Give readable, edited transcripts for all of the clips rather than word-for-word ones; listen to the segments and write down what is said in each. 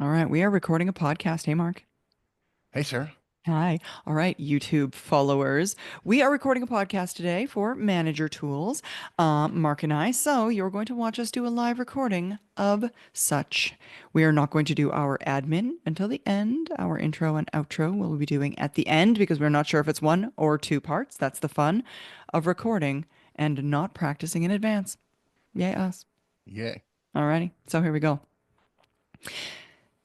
All right, we are recording a podcast. Hey, Mark. Hey, Sarah. Hi. All right, YouTube followers. We are recording a podcast today for Manager Tools, Mark and I. So you're going to watch us do a live recording of such. We are not going to do our admin until the end. Our intro and outro we'll be doing at the end because we're not sure if it's one or two parts. That's the fun of recording and not practicing in advance. Yay, us. Yay. Alrighty, so here we go.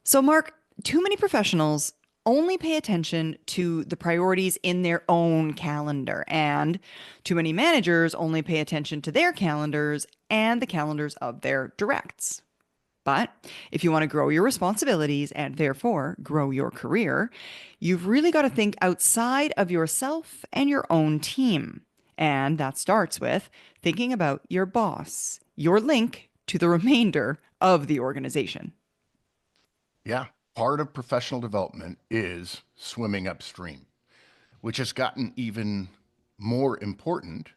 So, Mark, too many professionals only pay attention to the priorities in their own calendar, and too many managers only pay attention to their calendars and the calendars of their directs. But if you want to grow your responsibilities and therefore grow your career, you've really got to think outside of yourself and your own team. And that starts with thinking about your boss, your link to the remainder of the organization. Yeah. Part of professional development is swimming upstream, which has gotten even more important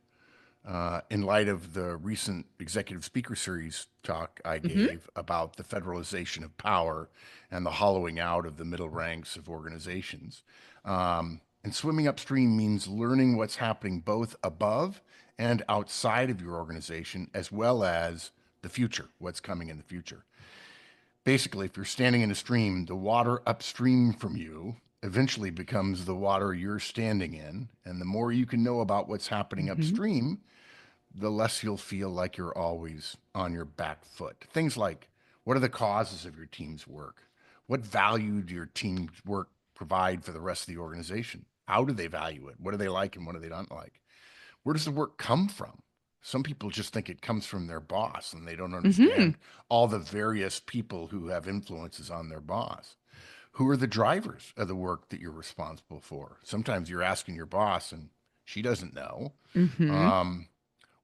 in light of the recent executive speaker series talk I Hmm. gave about the federalization of power and the hollowing out of the middle ranks of organizations. And swimming upstream means learning what's happening both above and outside of your organization, as well as the future, what's coming in the future. Basically, if you're standing in a stream, the water upstream from you eventually becomes the water you're standing in. And the more you can know about what's happening Hmm. upstream, the less you'll feel like you're always on your back foot. Things like, what are the causes of your team's work? What value do your team's work provide for the rest of the organization? How do they value it? What do they like and what do they not like? Where does the work come from? Some people just think it comes from their boss and they don't Hmm. understand all the various people who have influences on their boss. Who are the drivers of the work that you're responsible for? Sometimes you're asking your boss and she doesn't know. Hmm.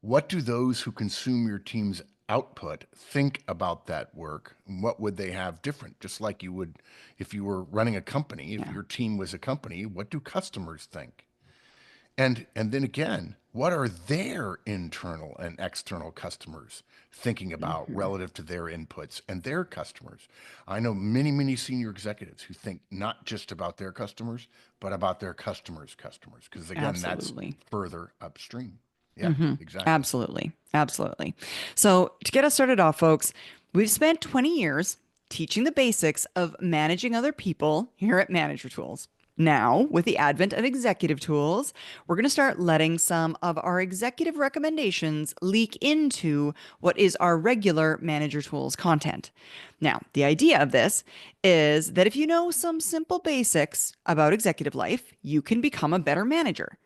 What do those who consume your team's output think about that work? And what would they have different? Just like you would if you were running a company, if Yeah. your team was a company, what do customers think? And then again, what are their internal and external customers thinking about Hmm. relative to their inputs and their customers? I know many senior executives who think not just about their customers, but about their customers' customers, because again, that's Absolutely. further upstream. Yeah, Hmm. exactly. Absolutely. Absolutely. So, to get us started off, folks, we've spent 20 years teaching the basics of managing other people here at Manager Tools. Now, with the advent of executive tools, we're going to start letting some of our executive recommendations leak into what is our regular Manager Tools content. Now, the idea of this is that if you know some simple basics about executive life, you can become a better manager.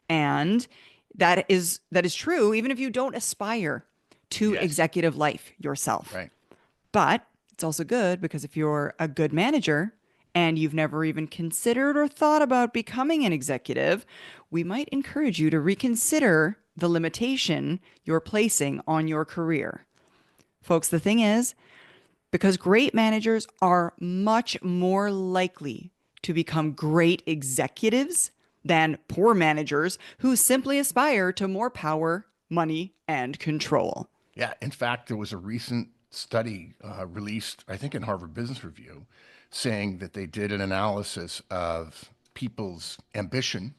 And that is true even if you don't aspire to Yes, executive life yourself. right. But it's also good because if you're a good manager and you've never even considered or thought about becoming an executive, we might encourage you to reconsider the limitation you're placing on your career. Folks, the thing is, because great managers are much more likely to become great executives than poor managers who simply aspire to more power, money, and control. Yeah, in fact, there was a recent study released, I think, in Harvard Business Review, saying that they did an analysis of people's ambition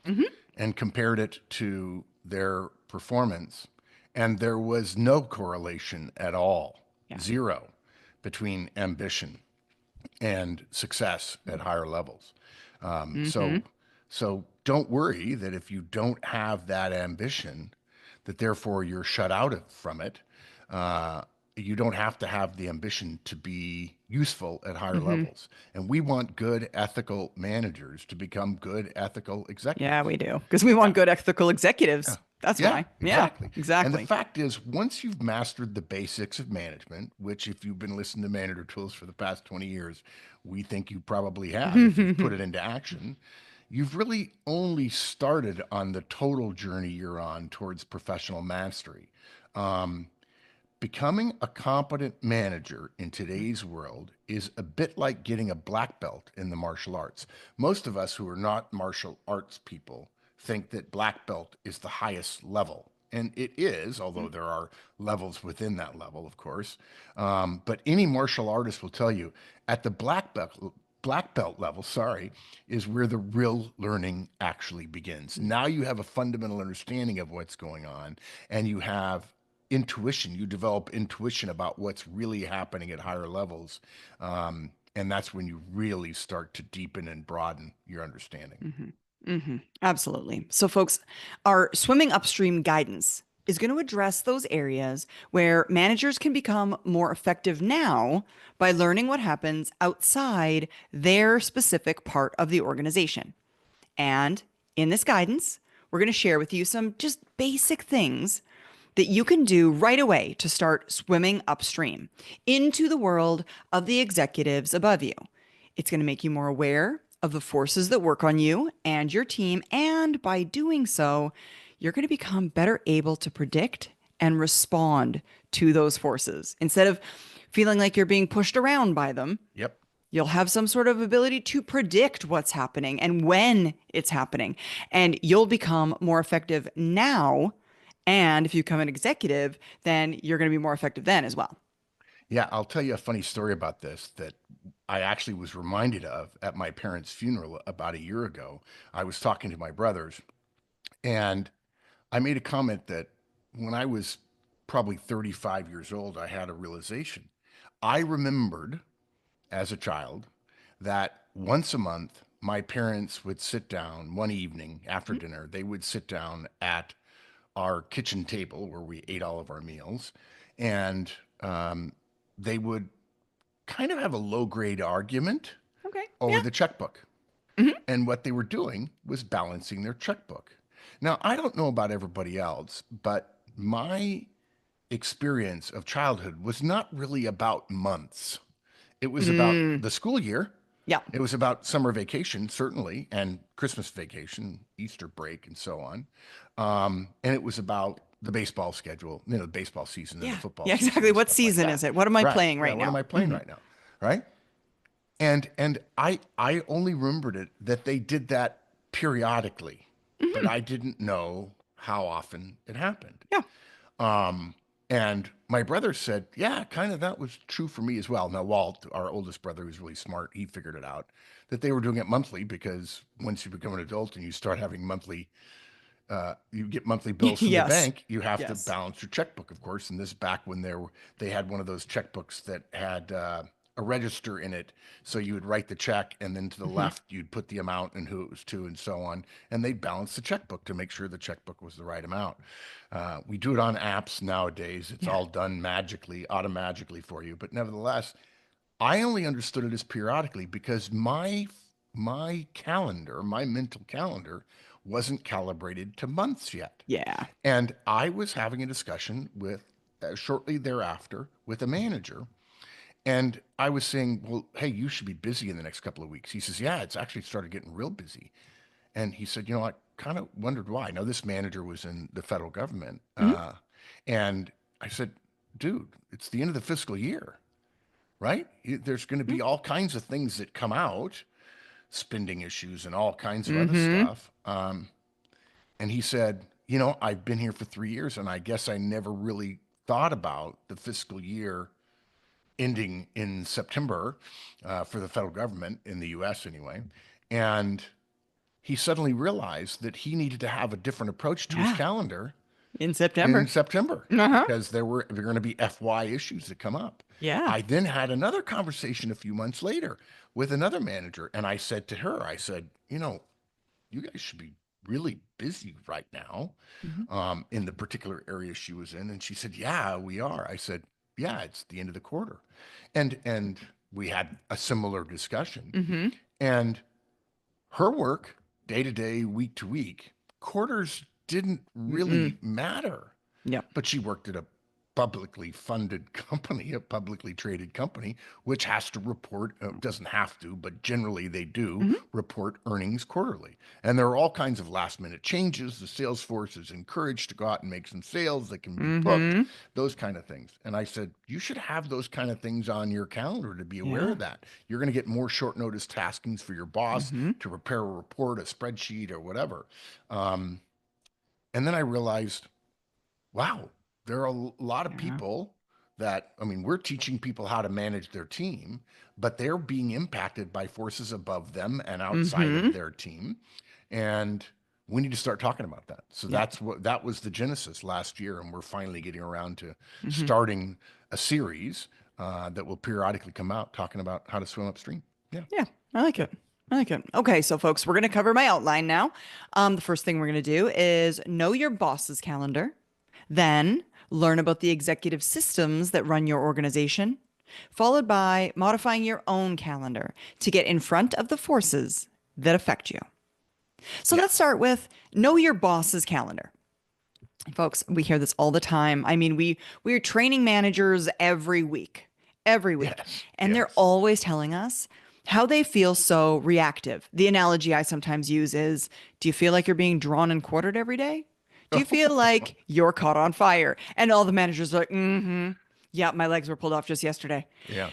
Hmm. and compared it to their performance. And there was no correlation at all, Yeah. zero, between ambition and success at higher levels. Um, Hmm. so, so don't worry that if you don't have that ambition, that therefore you're shut out from it. Uh, you don't have to have the ambition to be useful at higher Hmm. levels. And we want good ethical managers to become good ethical Yeah, executives. we do. Because we Yeah. want good ethical Yeah. executives. That's Yeah, why. Yeah, exactly. And the exactly. fact is, once you've mastered the basics of management, which if you've been listening to Manager Tools for the past 20 years, we think you probably have if you've put it into action, you've really only started on the total journey you're on towards professional mastery. Um, Becoming a competent manager in today's world is a bit like getting a black belt in the martial arts. Most of us who are not martial arts people think that black belt is the highest level. And it is, although there are levels within that level, of course. But any martial artist will tell you at the black belt level, sorry, is where the real learning actually begins. Now you have a fundamental understanding of what's going on, and you have intuition. You develop intuition about what's really happening at higher levels. And that's when you really start to deepen and broaden your understanding. Absolutely. So, folks, our swimming upstream guidance is going to address those areas where managers can become more effective now by learning what happens outside their specific part of the organization. And in this guidance, we're going to share with you some just basic things that you can do right away to start swimming upstream into the world of the executives above you. It's going to make you more aware of the forces that work on you and your team. And by doing so, you're going to become better able to predict and respond to those forces instead of feeling like you're being pushed around by them. Yep. You'll have some sort of ability to predict what's happening and when it's happening. And you'll become more effective now. And if you become an executive, then you're going to be more effective then as well. Yeah, I'll tell you a funny story about this that I actually was reminded of at my parents' funeral about a year ago. I was talking to my brothers, and I made a comment that when I was probably 35 years old, I had a realization. I remembered as a child that once a month, my parents would sit down one evening after dinner. They would sit down at our kitchen table where we ate all of our meals, and um, they would kind of have a low grade argument Okay. over Yeah. the checkbook. Hmm. And what they were doing was balancing their checkbook. Now, I don't know about everybody else, but my experience of childhood was not really about months. It was about Mm, the school year. yeah. It was about summer vacation, certainly, and Christmas vacation, Easter break, and so on. And it was about the baseball schedule, the baseball season and the Yeah. football Yeah, season exactly. and What stuff like season is that. it? What am I Right. playing Yeah. right What am now? I playing right now? Right. And I only remembered it that they did that periodically, but Hmm. I didn't know how often it happened. Yeah. Um, and my brother said, yeah, kind of that was true for me as well. Now, Walt, our oldest brother, who's really smart, he figured it out that they were doing it monthly because once you become an adult and you start having you get monthly bills from the Yes. bank, you have to Yes. balance your checkbook, of course. And this back when they had one of those checkbooks that had a register in it. So you would write the check and then to the Hmm. left, you'd put the amount and who it was to and so on. And they'd balance the checkbook to make sure the checkbook was the right amount. We do it on apps nowadays. It's Yeah. all done magically, automatically for you. But nevertheless, I only understood it as periodically because my calendar, my mental calendar, wasn't calibrated to months yet. Yeah. And I was having a discussion with shortly thereafter with a manager, and I was saying, "Well, hey, you should be busy in the next couple of weeks." He says, "Yeah, it's actually started getting real busy." And he said, "I kind of wondered why." Now, this manager was in the federal government, Hmm. and I said, "Dude, it's the end of the fiscal year, right? There's going to be all kinds of things that come out, spending issues and all kinds of other Hmm. stuff." And he said, I've been here for 3 years, and I guess I never really thought about the fiscal year ending in September for the federal government in the US anyway. And he suddenly realized that he needed to have a different approach to his Yeah. calendar In in September. September Uh-huh. because there were going to be FY issues that come up. Yeah. I then had another conversation a few months later with another manager, and I said to her, I said, you guys should be really busy right now Hmm. in the particular area she was in. And she said, yeah, we are. I said, yeah, it's the end of the quarter. And we had a similar discussion. Hmm. And her work, day to day, week to week, quarters didn't Mm-mm. really matter, Yep. but she worked at a publicly funded company, a publicly traded company, which has to report, doesn't have to, but generally they do Hmm. report earnings quarterly. And there are all kinds of last minute changes. The sales force is encouraged to go out and make some sales that can be booked, Hmm. those kind of things. And I said, you should have those kind of things on your calendar to be aware Yeah. of that. You're going to get more short notice taskings for your boss Hmm. to prepare a report, a spreadsheet, or whatever. Um, and then I realized, wow, there are a lot of Yeah. people that, I mean, we're teaching people how to manage their team, but they're being impacted by forces above them and outside of Mm-hmm. their team. And we need to start talking about that. So Yeah. that was the genesis last year. And we're finally getting around to Mm-hmm. starting a series that will periodically come out talking about how to swim upstream. Yeah. Yeah. I like it. I like it. Okay, so folks, we're going to cover my outline now. The first thing we're going to do is know your boss's calendar, then learn about the executive systems that run your organization, followed by modifying your own calendar to get in front of the forces that affect you. So Yeah. let's start with know your boss's calendar. Folks, we hear this all the time. I mean, we're training managers every week, Yes. and they're Yes. always telling us how they feel so reactive. The analogy I sometimes use is, do you feel like you're being drawn and quartered every day? Do you feel like you're caught on fire? And all the managers are like, mm-hmm. Yeah, my legs were pulled off just yesterday. Yeah.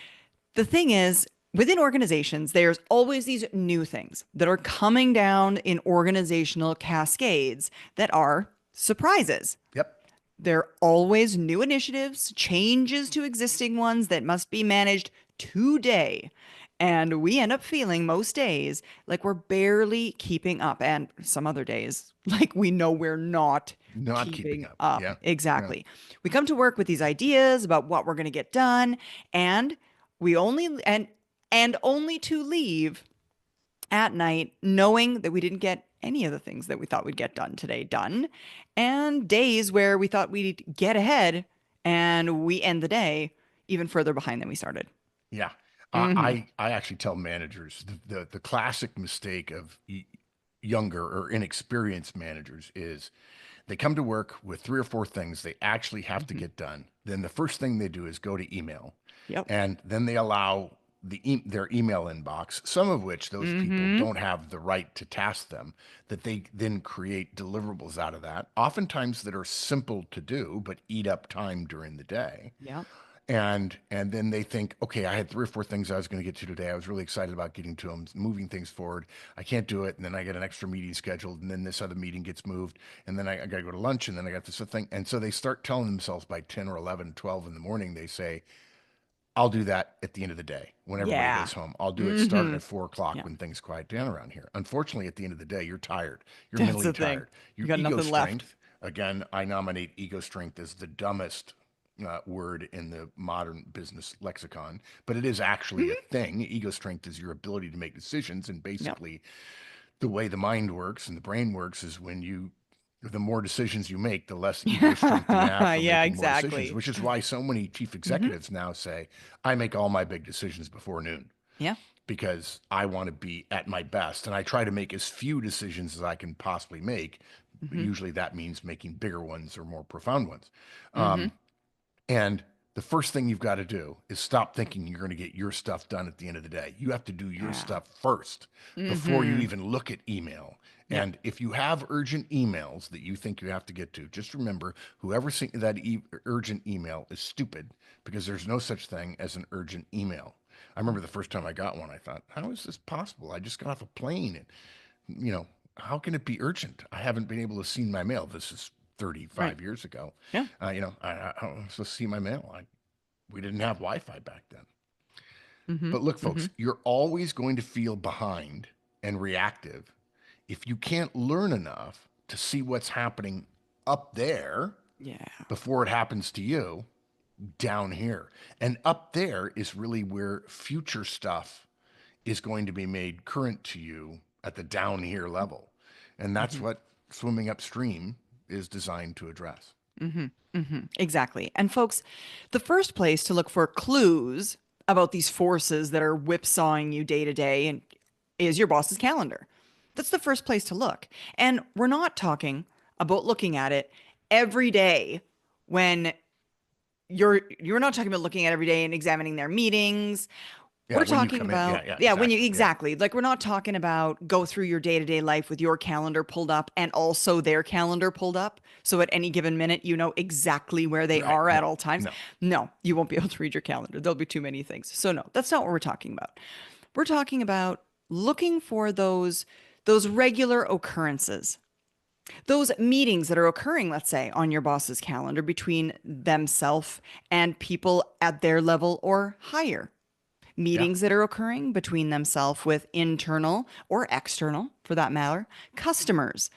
The thing is, within organizations, there's always these new things that are coming down in organizational cascades that are surprises. Yep. There are always new initiatives, changes to existing ones that must be managed today. And we end up feeling most days like we're barely keeping up. And some other days, like we know we're not Not keeping keeping up. up. Yeah. Yeah. Exactly. We come to work with these ideas about what we're going to get done, and we only and only to leave at night knowing that we didn't get any of the things that we thought we'd get done today done, and days where we thought we'd get ahead and we end the day even further behind than we started. Yeah. Hmm. I actually tell managers the classic mistake of younger or inexperienced managers is they come to work with three or four things they actually have to Hmm. get done. Then the first thing they do is go to email, Yep. and then they allow their email inbox, some of which those people Hmm. don't have the right to task them, that they then create deliverables out of that, oftentimes that are simple to do but eat up time during the day. Yep. And then they think, okay, I had three or four things I was going to get to today. I was really excited about getting to them, moving things forward. I can't do it, and then I get an extra meeting scheduled, and then this other meeting gets moved, and then I got to go to lunch, and then I got this other thing, and so they start telling themselves by 10 or 11, 12 in the morning, they say, I'll do that at the end of the day when everybody Yeah. goes home. I'll do it starting Hmm. at 4 o'clock Yeah. when things quiet down around here. Unfortunately, at the end of the day, you're tired. You're That's mentally the thing. tired. You Your got ego nothing left. strength, again, I nominate ego strength as the dumbest word in the modern business lexicon, but it is actually a Hmm. thing. Ego strength is your ability to make decisions. And Yep. basically, the way the mind works and the brain works is when the more decisions you make, the less ego strength you have for Yeah, making more decisions, exactly. which is why so many chief Hmm. executives now say, I make all my big decisions before noon Yeah. because I want to be at my best. And I try to make as few decisions as I can possibly make. But Hmm. usually that means making bigger ones or more profound ones. Hmm. And the first thing you've got to do is stop thinking you're going to get your stuff done at the end of the day. You have to do your Yeah. stuff first before you Hmm. even look at email. Yep. And if you have urgent emails that you think you have to get to, just remember whoever sent you that urgent email is stupid because there's no such thing as an urgent email. I remember the first time I got one, I thought, how is this possible? I just got off a plane and, how can it be urgent? I haven't been able to see my mail. This is Right. 35 years ago. Yeah. I'm supposed to see my mail. We didn't have Wi-Fi back then. Hmm. But look, Hmm. folks, you're always going to feel behind and reactive if you can't learn enough to see what's happening up there Yeah. before it happens to you down here. And up there is really where future stuff is going to be made current to you at the down here level. And that's Hmm. what swimming upstream is designed to address. Hmm. Hmm. Exactly. And folks, the first place to look for clues about these forces that are whipsawing you day to day and is your boss's calendar. That's the first place to look. And we're not talking about looking at it every day when you're not talking about looking at every day and examining their meetings. Yeah, We're when you talking come in. Yeah, about, yeah, yeah, when you exactly. Yeah. exactly like we're not talking about go through your day-to-day life with your calendar pulled up and also their calendar pulled up. So at any given minute, you know exactly where they Right. are No, at all times. no. No, you won't be able to read your calendar. There'll be too many things. So no, that's not what we're talking about. We're talking about looking for those regular occurrences Those meetings that are occurring, let's say, on your boss's calendar between themselves and people at their level or higher. Yeah. Meetings that are occurring between themselves with internal or external, for that matter, customers.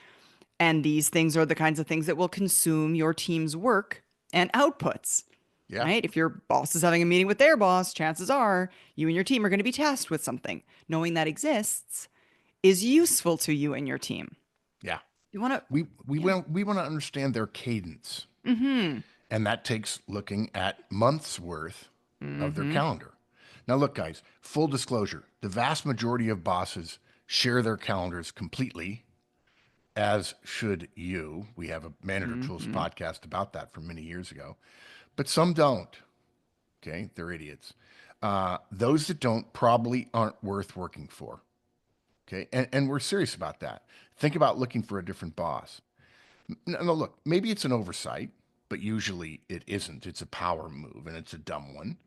And these things are the kinds of things that will consume your team's work and outputs, Yeah. right? If your boss is having a meeting with their boss, chances are you and your team are going to be tasked with something. Knowing that exists is useful to you and your team. Yeah. You want to, yeah. We want to understand their cadence, and that takes looking at months worth of their calendar. Now, look, guys, full disclosure: the vast majority of bosses share their calendars completely, as should you. We have a Manager Tools podcast about that from many years ago, but some don't. Okay, they're idiots. Those that don't probably aren't worth working for. Okay, and we're serious about that. Think about looking for a different boss. No, no, look, maybe it's an oversight, but usually it isn't. It's a power move, and it's a dumb one.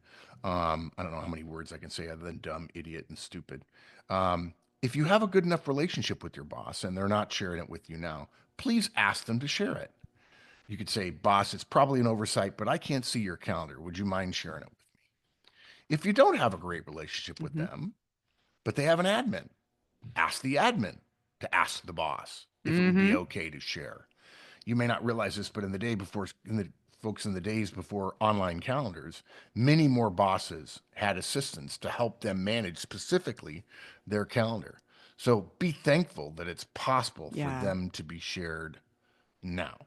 I don't know how many words I can say other than dumb, idiot, and stupid. If you have a good enough relationship with your boss and they're not sharing it with you now, please ask them to share it. You could say, boss, it's probably an oversight, but I can't see your calendar. Would you mind sharing it? If you don't have a great relationship with Mm-hmm. them, but they have an admin, ask the admin to ask the boss if it would be Mm-hmm. okay to share. You may not realize this, but in the days before online calendars, many more bosses had assistants to help them manage specifically their calendar. So be thankful that it's possible for Yeah. them to be shared now.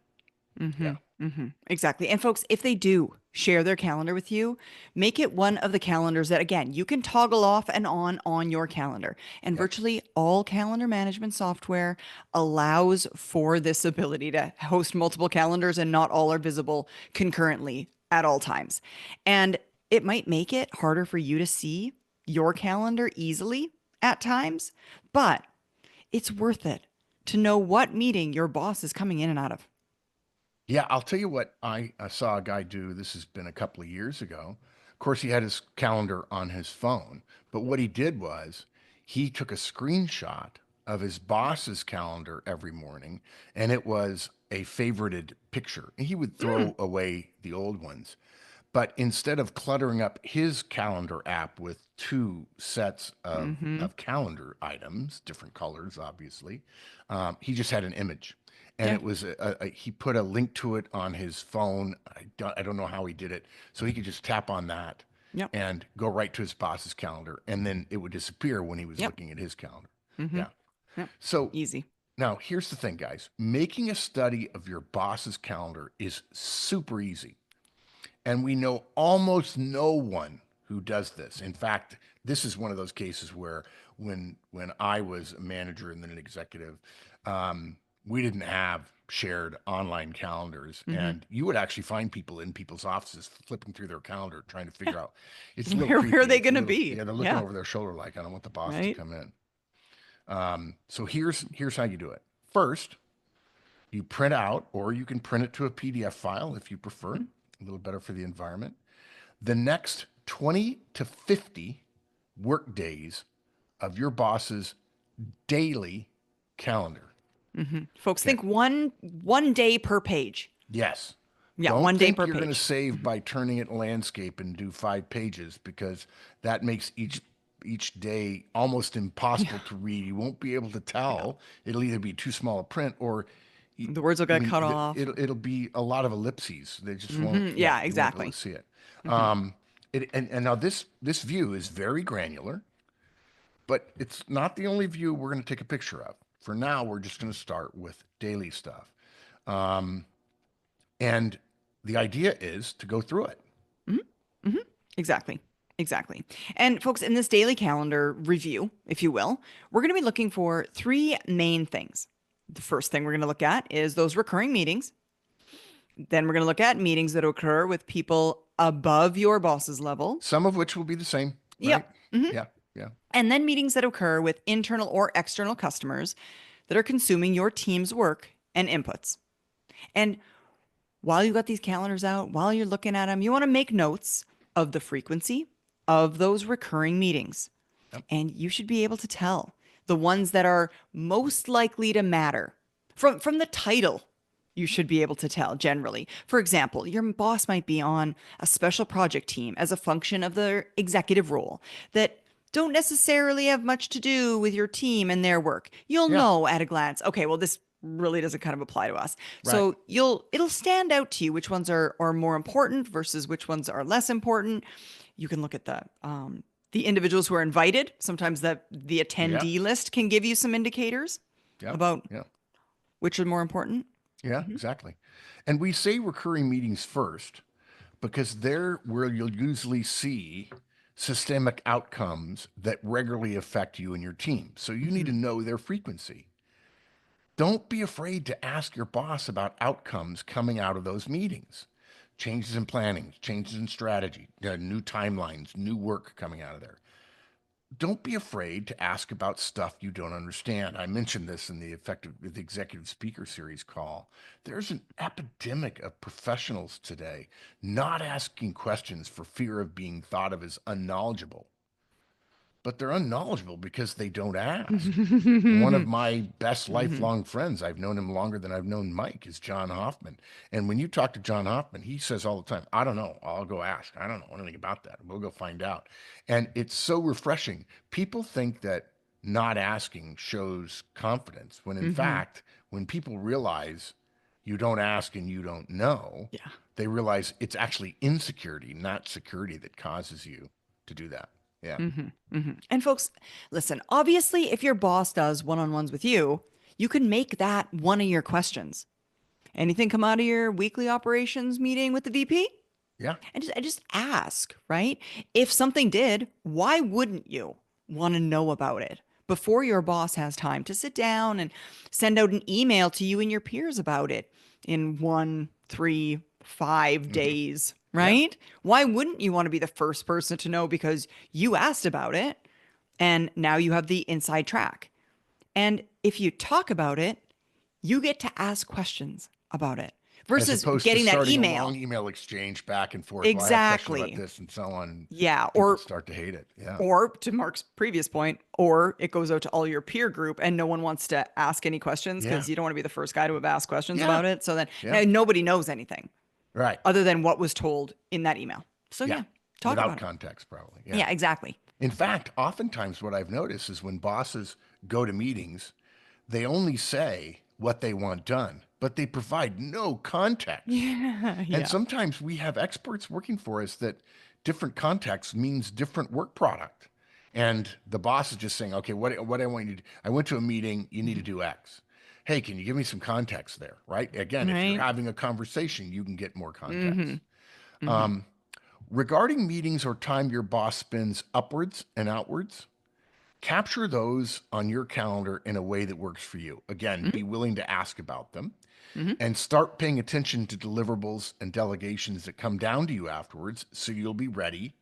Mm-hmm. Yeah. Mm-hmm. Exactly. And folks, if they do share their calendar with you, make it one of the calendars that, again, you can toggle off and on your calendar. And Yep. virtually all calendar management software allows for this ability to host multiple calendars and not all are visible concurrently at all times. And it might make it harder for you to see your calendar easily at times, but it's worth it to know what meeting your boss is coming in and out of. Yeah, I'll tell you what I saw a guy do. This has been a couple of years ago. Of course, he had his calendar on his phone, but what he did was he took a screenshot of his boss's calendar every morning, and it was a favorited picture. And he would Mm, throw away the old ones. But instead of cluttering up his calendar app with two sets mm-hmm. of calendar items, different colors, obviously, he just had an image. And Yeah. it was he put a link to it on his phone. I don't know how he did it. So he could just tap on that Yep. and go right to his boss's calendar. And then it would disappear when he was Yep. looking at his calendar. Mm-hmm. Yeah. Yep. So Easy. now here's the thing, guys. Making a study of your boss's calendar is super easy. And we know almost no one who does this. In fact, this is one of those cases where when I was a manager and then an executive, we didn't have shared online calendars, Mm-hmm. and you would actually find people in people's offices flipping through their calendar trying to figure out. It's a little Where are creepy. they It's a gonna little, be? yeah, they're looking Yeah. over their shoulder like, I don't want the boss to Right. come in. So here's how you do it. First, you print out, or you can print it to a PDF file if you prefer, Mm-hmm. a little better for the environment. The next 20 to 50 work days of your boss's daily calendar. Mm-hmm. Folks, Okay. think one day per page. Yes. Yeah, Don't one day think per you're going to page. save by turning it landscape and do 5 pages, because that makes each day almost Yeah. impossible to read. You won't be able to Yeah. tell. It'll either be too small a print, or The words will I get mean, cut off. it'll be a lot of ellipses. They just won't. Mm-hmm. Yeah, Yeah, you won't be able exactly. to see it. Mm-hmm. And now this view is very granular, but it's not the only view we're going to take a picture of. For now, we're just going to start with daily stuff, and the idea is to go through it. Mm-hmm. Mm-hmm. Exactly. Exactly. And folks, in this daily calendar review, if you will, we're going to be looking for three main things. The first thing we're going to look at is those recurring meetings. Then we're going to look at meetings that occur with people above your boss's level. Some of which will be the same, right? Yep. Hmm. Yeah, yeah. And then meetings that occur with internal or external customers that are consuming your team's work and inputs. And while you got these calendars out, while you're looking at them, you want to make notes of the frequency of those recurring meetings. Yep. And you should be able to tell the ones that are most likely to matter. From the title, you should be able to tell generally. For example, your boss might be on a special project team as a function of their executive role that don't necessarily have much to do with your team and their work. You'll Yeah, know at a glance, okay, well, this really doesn't kind of apply to us. right. So it'll stand out to you which ones are more important versus which ones are less important. You can look at the individuals who are invited. Sometimes the Yeah, attendee list can give you some indicators yeah, about yeah, which are more important. yeah, exactly. And we say recurring meetings first because they're where you'll usually see systemic outcomes that regularly affect you and your team. So you need Mm-hmm. to know their frequency. Don't be afraid to ask your boss about outcomes coming out of those meetings. Changes in planning, changes in strategy, new timelines, new work coming out of there. Don't be afraid to ask about stuff you don't understand. I mentioned this in the executive speaker series call. There's an epidemic of professionals today not asking questions for fear of being thought of as unknowledgeable, but they're unknowledgeable because they don't ask. One of my best Hmm. lifelong friends, I've known him longer than I've known Mike, is John Hoffman. And when you talk to John Hoffman, he says all the time, I don't know. I'll go ask. I don't know anything about that. We'll go find out. And it's so refreshing. People think that not asking shows confidence, when in Hmm. fact, when people realize you don't ask and you don't know, Yeah. they realize it's actually insecurity, not security, that causes you to do that. Yeah. Hmm. Hmm. And folks, listen, obviously, if your boss does one-on-ones with you, you can make that one of your questions. Anything come out of your weekly operations meeting with the VP? Yeah. And just ask, right? If something did, why wouldn't you want to know about it before your boss has time to sit down and send out an email to you and your peers about it in 1, 3, 5 Hmm. days, Yeah. right? Why wouldn't you want to be the first person to know because you asked about it and now you have the inside track? And if you talk about it, you get to ask questions about it As versus opposed to getting that starting a long email. email exchange back and forth. Well, I have a question about Exactly. this and so on. Yeah. People start to hate it. Yeah. Or to Mark's previous point, or it goes out to all your peer group and no one wants to ask any questions Yeah. because you don't want to be the first guy to have asked questions Yeah. about it. So then Yeah. now nobody knows anything Right. other than what was told in that email. So Yeah. yeah, talk Without about it. context, probably. Yeah. Yeah, exactly. In fact, oftentimes what I've noticed is when bosses go to meetings, they only say what they want done, but they provide no context. Yeah, And yeah. sometimes we have experts working for us that different context means different work product. And the boss is just saying, okay, what I want you to do, I went to a meeting, you need to Mhm. do X. Hey, can you give me some context there? Right. Again, if you're Right. having a conversation, you can get more Mm-hmm. context. Mm-hmm. Regarding meetings or time your boss spends upwards and outwards, capture those on your calendar in a way that works for you. Again, be willing to ask about them Mm-hmm. and start paying attention to deliverables and delegations that come down to you afterwards so you'll be ready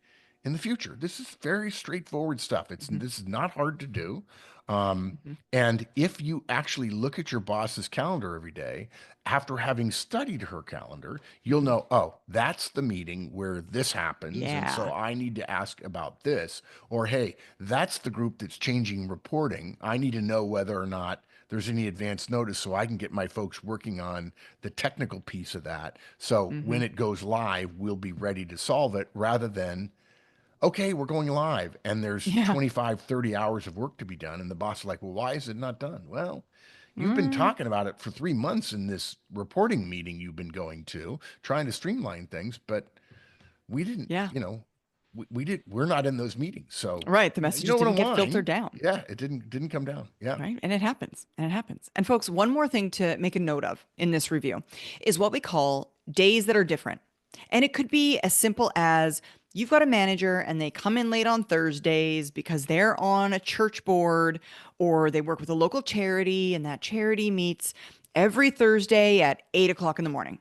in the future. This is very straightforward stuff. It's Mm-hmm. this is not hard to do. Um, Mm-hmm. and if you actually look at your boss's calendar every day, after having studied her calendar, you'll Mm-hmm. know, oh, that's the meeting where this happens. And so Yeah. I need to ask about this. Or, hey, that's the group that's changing reporting. I need to know whether or not there's any advance notice so I can get my folks working on the technical piece of that. So Mm-hmm. when it goes live, we'll be ready to solve it rather than, okay, we're going live and there's Yeah. 25, 30 hours of work to be done. And the boss is like, well, why is it not done? Well, you've been Mm. talking about it for 3 months in this reporting meeting you've been going to, trying to streamline things, but we didn't, Yeah. we're not in those meetings. So, Right. The you messages don't want didn't to get filtered whine. down. Yeah, it didn't come down. Yeah. Right. And it happens. And it happens. And folks, one more thing to make a note of in this review is what we call days that are different. And it could be as simple as you've got a manager and they come in late on Thursdays because they're on a church board or they work with a local charity and that charity meets every Thursday at 8 o'clock in the morning.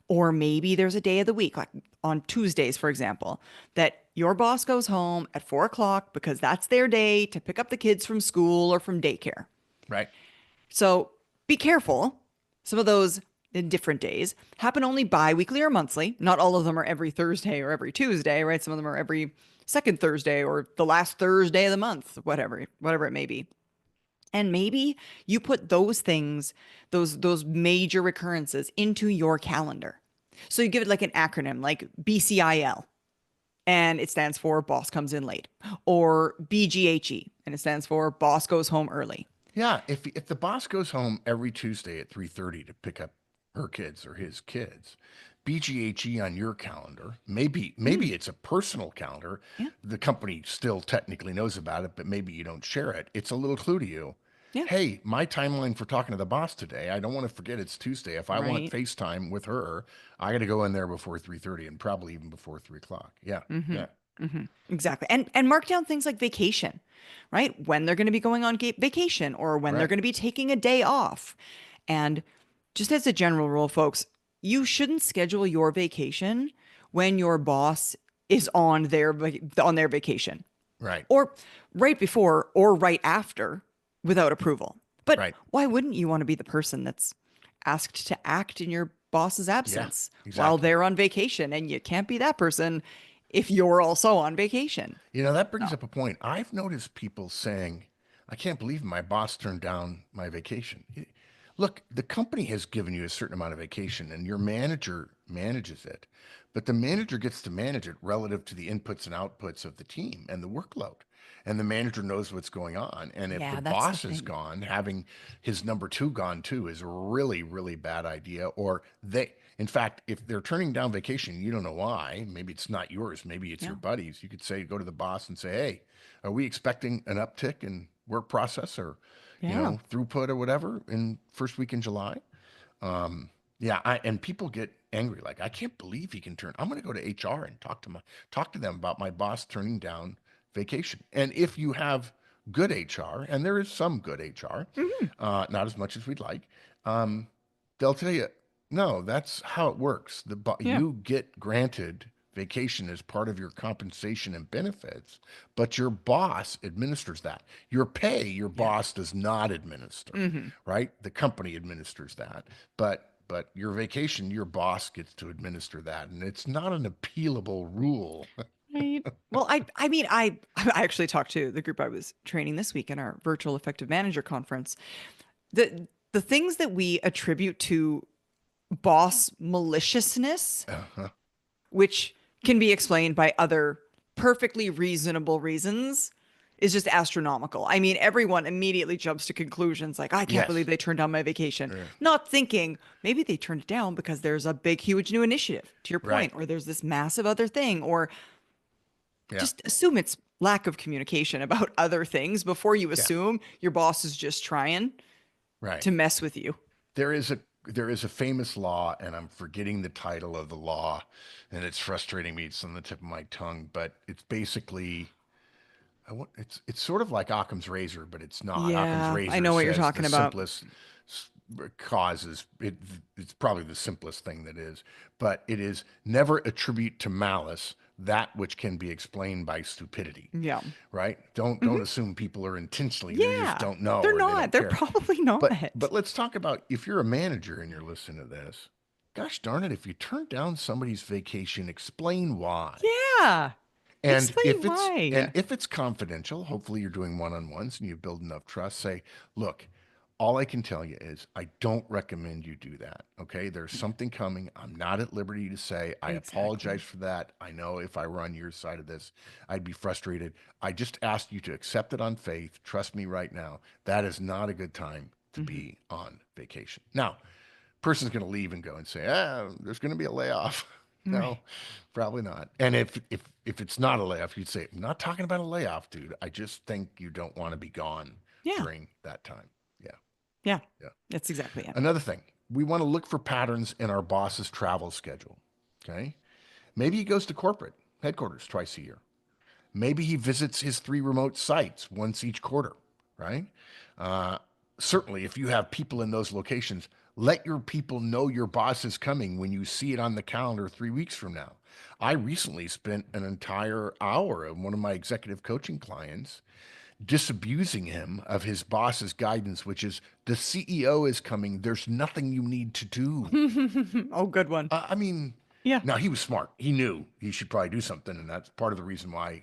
Or maybe there's a day of the week, like on Tuesdays, for example, that your boss goes home at 4 o'clock because that's their day to pick up the kids from school or from daycare. Right. So be careful. Some of those different days happen only bi-weekly or monthly. Not all of them are every Thursday or every Tuesday, right? Some of them are every second Thursday or the last Thursday of the month, whatever it may be. And maybe you put those things, those major recurrences into your calendar. So you give it like an acronym like BCIL, and it stands for boss comes in late, or BGHE, and it stands for boss goes home early. Yeah, if the boss goes home every Tuesday at 3:30 to pick up her kids or his kids, BGHE on your calendar, maybe Mm, it's a personal calendar. yeah, The company still technically knows about it, but maybe you don't share it. It's a little clue to you. yeah, Hey, my timeline for talking to the boss today, I don't want to forget it's Tuesday. If I want right. FaceTime with her, I got to go in there before 3:30 and probably even before 3 o'clock. Yeah, Mm-hmm. yeah, Mm-hmm. Exactly. And mark down things like vacation, right? When they're going to be going on vacation or when they're right. going to be taking a day off. And just as a general rule, folks, you shouldn't schedule your vacation when your boss is on their vacation, Right, or right before or right after without approval. But right. why wouldn't you want to be the person that's asked to act in your boss's Yeah, absence while exactly. they're on vacation? And you can't be that person if you're also on vacation. That brings No. up a point. I've noticed people saying, I can't believe my boss turned down my vacation. Look, the company has given you a certain amount of vacation and your manager manages it, but the manager gets to manage it relative to the inputs and outputs of the team and the workload. And the manager knows what's going on. And if the Yeah, that's the boss is thing. gone, having his number two gone too is a really, really bad idea. Or in fact, if they're turning down vacation, you don't know why. Maybe it's not yours. Maybe it's Yeah. your buddies. You could say, go to the boss and say, hey, are we expecting an uptick in work process or, Yeah. throughput or whatever in first week in July? Yeah, and people get angry. Like, I can't believe he can turn. I'm going to go to HR and talk to them about my boss turning down vacation. And if you have good HR, and there is some good HR, Hmm. not as much as we'd like, um, they'll tell you, no, that's how it works. Yeah. You get granted vacation as part of your compensation and benefits, but your boss administers that. Your pay, your Yeah. boss does not administer, Hmm. right? The company administers that, but your vacation, your boss gets to administer that, and it's not an appealable rule. Right. Well, I mean, I actually talked to the group I was training this week in our virtual effective manager conference. The things that we attribute to boss maliciousness, Uh-huh. which can be explained by other perfectly reasonable reasons, is just astronomical. I mean, everyone immediately jumps to conclusions like, I can't believe Yes. they turned down my vacation, Yeah. not thinking maybe they turned it down because there's a big, huge new initiative, to your Right. point, or there's this massive other thing, or Yeah. just assume it's lack of communication about other things before you Yeah. assume your boss is just trying Right. to mess with you. There is a famous law, and I'm forgetting the title of the law, and it's frustrating me. It's on the tip of my tongue, but it's basically it's sort of like Occam's razor, but it's not. Occam's Yeah, I razor know what you're says the talking about. simplest s- cause is it's probably the simplest thing that is, but it is never attribute to malice that which can be explained by stupidity, Yeah. right? Don't Mhm. don't assume people are intentionally, they just Yeah. don't know They're or they not. don't They're care. probably But not. let's talk about if you're a manager and you're listening to this. Gosh darn it, if you turn down somebody's vacation, explain why. Yeah. And Explain if it's and why. if it's confidential, hopefully you're doing one-on-ones and you build enough trust, say, look, all I can tell you is I don't recommend you do that. Okay. There's something coming. I'm not at liberty to say. I apologize Exactly. for that. I know if I were on your side of this, I'd be frustrated. I just asked you to accept it on faith. Trust me right now. That is not a good time to Hmm. be on vacation. Now, person's going to leave and go and say, there's going to be a layoff. No, Right. probably not. And if it's not a layoff, you'd say, I'm not talking about a layoff, dude. I just think you don't want to be gone Yeah. during that time. Yeah, Yeah. yeah. That's exactly it. Another thing, we want to look for patterns in our boss's travel schedule. Okay. Maybe he goes to corporate headquarters twice a year. Maybe he visits his three remote sites once each quarter, right? Uh, Certainly, if you have people in those locations, let your people know your boss is coming when you see it on the calendar 3 weeks from now. I recently spent an entire hour of one of my executive coaching clients disabusing him of his boss's guidance, which is the CEO is coming. There's nothing you need to do. Oh, good one. I mean, Yeah. Now he was smart. He knew he should probably do something, and that's part of the reason why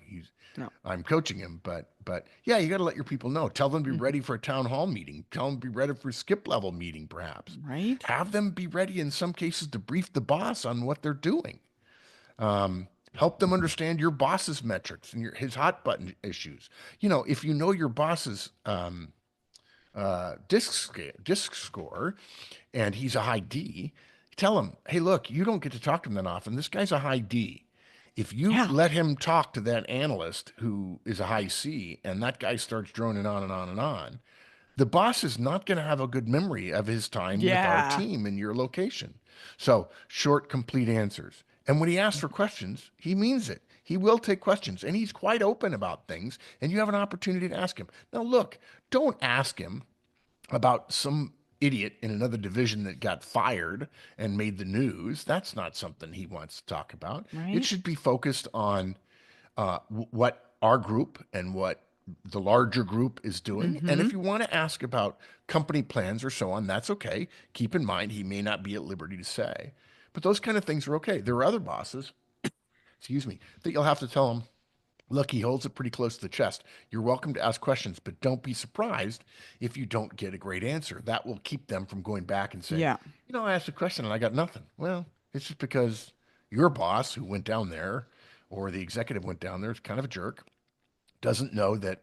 No. I'm coaching him. But yeah, you got to let your people know. Tell them to be Mhm. ready for a town hall meeting. Tell them to be ready for a skip level meeting, perhaps. Right? Have them be ready in some cases to brief the boss on what they're doing. Help them understand your boss's metrics and his hot button issues. If you know your boss's disc score, and he's a high D, tell him, hey, look, you don't get to talk to him that often. This guy's a high D. If you Yeah. let him talk to that analyst who is a high C, and that guy starts droning on and on and on, the boss is not going to have a good memory of his time with our Yeah. team in your location. So, short, complete answers. And when he asks for questions, he means it. He will take questions, and he's quite open about things, and you have an opportunity to ask him. Now, look, don't ask him about some idiot in another division that got fired and made the news. That's not something he wants to talk about. It Right? should be focused on what our group and what the larger group is doing. And Mm-hmm. if you want to ask about company plans or so on, that's okay. Keep in mind, he may not be at liberty to say, but those kind of things are okay. There are other bosses, excuse me, that you'll have to tell them, look, he holds it pretty close to the chest. You're welcome to ask questions, but don't be surprised if you don't get a great answer. That will keep them from going back and say, Yeah. I asked a question and I got nothing. Well, it's just because your boss who went down there or the executive went down there is kind of a jerk, doesn't know that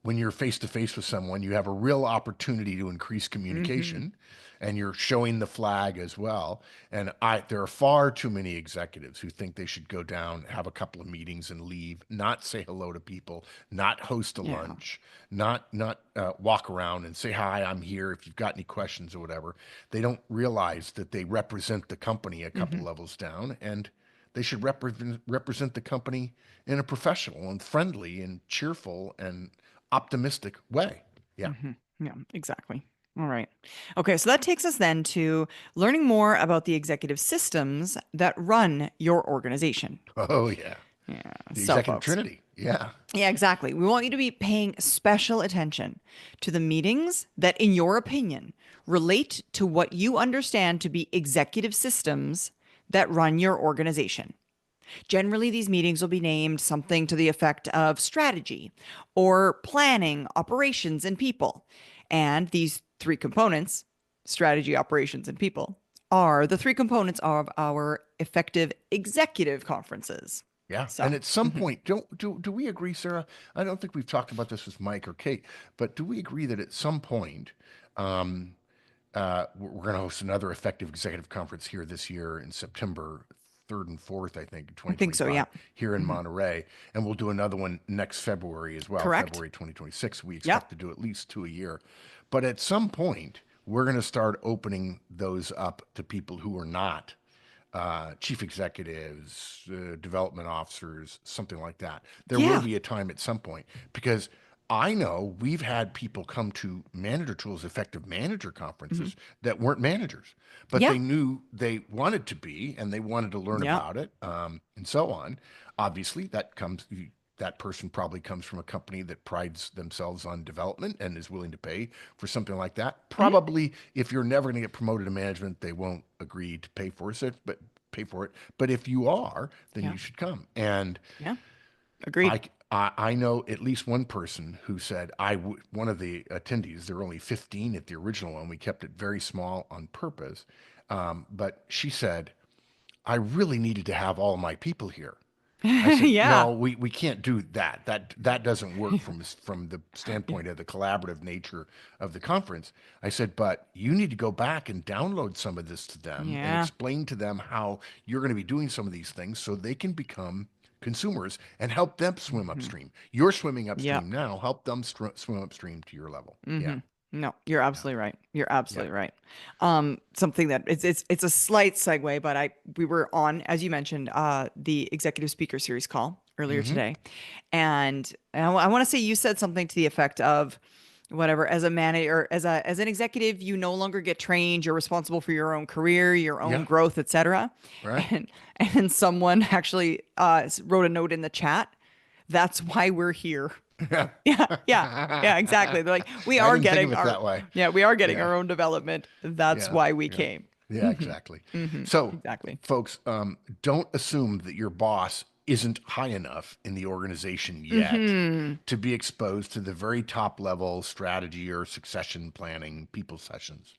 when you're face to face with someone, you have a real opportunity to increase Mm-hmm. communication and you're showing the flag as well. And there are far too many executives who think they should go down, have a couple of meetings and leave, not say hello to people, not host a Yeah. lunch, not walk around and say, hi, I'm here if you've got any questions or whatever. They don't realize that they represent the company a couple Mm-hmm. levels down, and they should represent the company in a professional and friendly and cheerful and optimistic way. Yeah. Mm-hmm. Yeah, exactly. All right. Okay, so that takes us then to learning more about the executive systems that run your organization. Oh, yeah. Yeah. The So, executive folks, trinity. Yeah. yeah, exactly. We want you to be paying special attention to the meetings that, in your opinion, relate to what you understand to be executive systems that run your organization. Generally, these meetings will be named something to the effect of strategy or planning, operations, and people. And these three components, strategy, operations, and people, are the three components of our effective executive conferences. Yeah. So, And at some mhm. point, do we agree, Sarah? I don't think we've talked about this with Mike or Kate, but do we agree that at some point, um, we're going to host another effective executive conference here this year in September 3rd and 4th, I think, I think so. Yeah. 2025, here in Mhm. Monterey. And we'll do another one next February as well, Correct. February 2026. We Yep. expect to do at least two a year. But at some point, we're going to start opening those up to people who are not chief executives, development officers, something like that. There will Yeah. be a time at some point because I know we've had people come to Manager Tools Effective Manager Mhm. conferences that weren't managers, but Yeah. they knew they wanted to be and they wanted to learn Yeah. about it, and so on. Obviously, that person probably comes from a company that prides themselves on development and is willing to pay for something like that. Mhm. Probably, if you're never going to get promoted to management, they won't agree to pay for it. But if you are, then Yeah. you should come. And Yeah. Agreed. I know at least one person who said one of the attendees. There were only 15 at the original one. We kept it very small on purpose. But she said, I really needed to have all my people here. I said, Yeah. no, we can't do that. That doesn't work from the Yeah. standpoint of the collaborative nature of the conference. I said, but you need to go back and download some of this to them and Yeah. explain to them how you're going to be doing some of these things so they can become consumers and help them swim Mhm. upstream. You're swimming Yep. upstream now. Help them swim upstream to your level. Yeah, Hmm. No, you're yeah, absolutely right. You're yeah. absolutely right. Something that it's a slight segue, but we were on, as you mentioned, the executive speaker series call earlier Mm-hmm. today, and I want to say you said something to the effect of whatever, as a manager, as an executive, you no longer get trained. You're responsible for your own career, your own Yeah, growth, etc. right. And and someone actually wrote a note in the chat. That's why we're here. Yeah. Yeah, yeah, yeah, exactly. They're like, I didn't think of it that way. we are getting Yeah, our own development. That's yeah, why we yeah. came. Yeah, Hmm. exactly. Hmm. So, Exactly. folks, don't assume that your boss isn't high enough in the organization yet Hmm. to be exposed to the very top level strategy or succession planning people sessions.